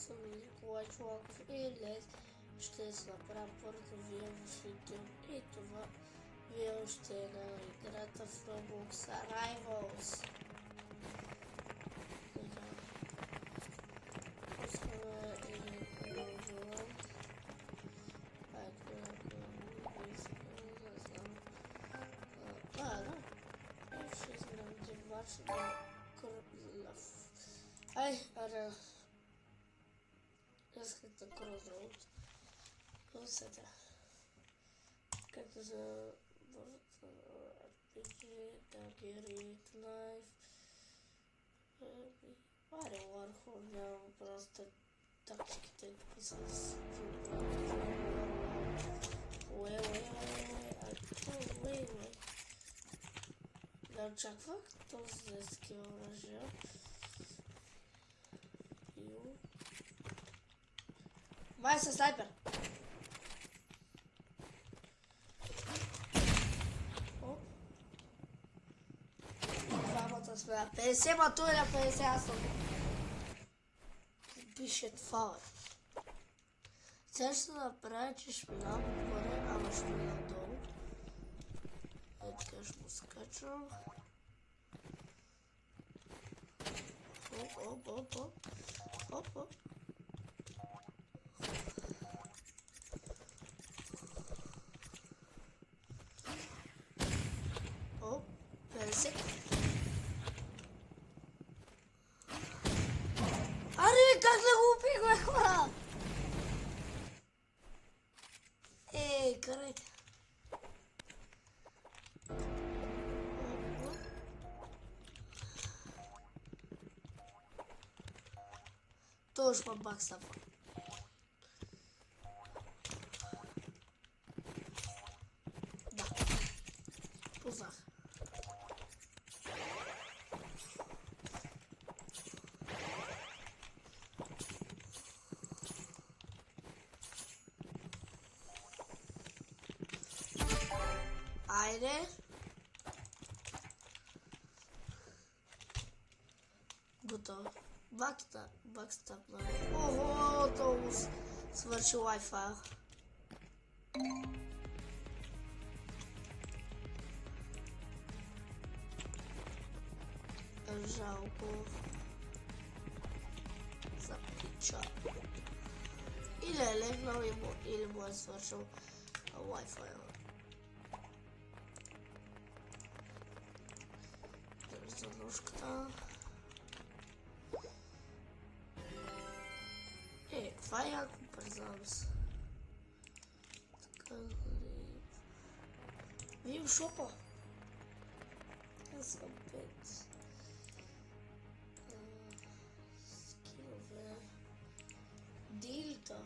Аз съм Николай Чолаков и днес ще се направя първото видео в YouTube и това видео ще е на играта в Roblox Arrivals. Пускаме един контрол. Ще знам дебач на кръв. Ара. Исках да кръвам. Усета. Както за RPG, Target Life. Аре, върху нямам просто тактиките, които са с не очаквах този да скил оръжия. Май са снайпер! Двамата сме на 50, ма той е на 50, аз съм. Пише това, бе. Сега ще направя, че ще минавам отгоре, ама ще минавам долу. Ето така ще го скачам. Оп. Оп, 50. Аре, как да го убих, хора? Карайте. Точно бакстапа. Да. Познах. Айде. Готов. Бакстап, нали? Ого, то свърши Wi-Fi. Жалко. Запича. Или е легнал или му е свършил Wi-Fi. За ножката. Това е яко, признавам се. Така, видим шопа. Аз съм 5. Скилове. Дилта.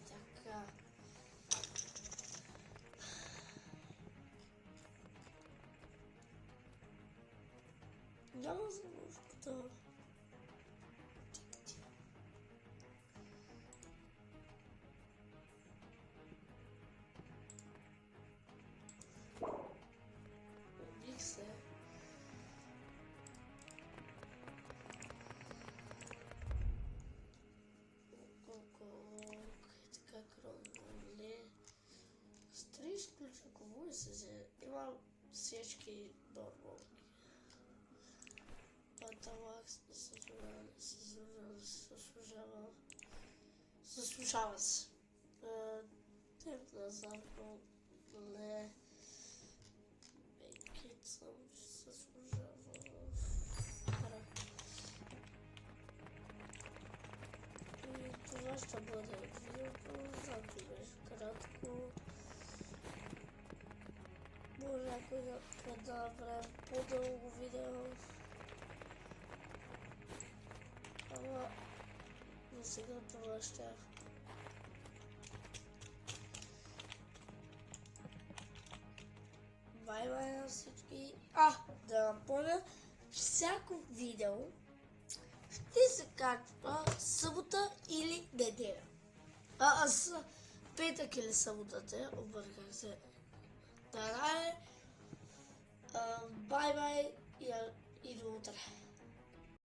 Така. Няма за ножката. Убих се. Така кровно. Стриж ключа, кого се взе? Имам всички нормални. Паталакс заслужава се. Теп назад, но не. Бейкит съм заслужава. И това ще бъде видеото, защото беше кратко. Може някой да направим по-дълго видео. Ама за сега това ще. Бай-бай на всички. Да напомня, всяко видео ще се качва събота или неделя. Аз петък или събота, обърках се. Бай-бай и до утре.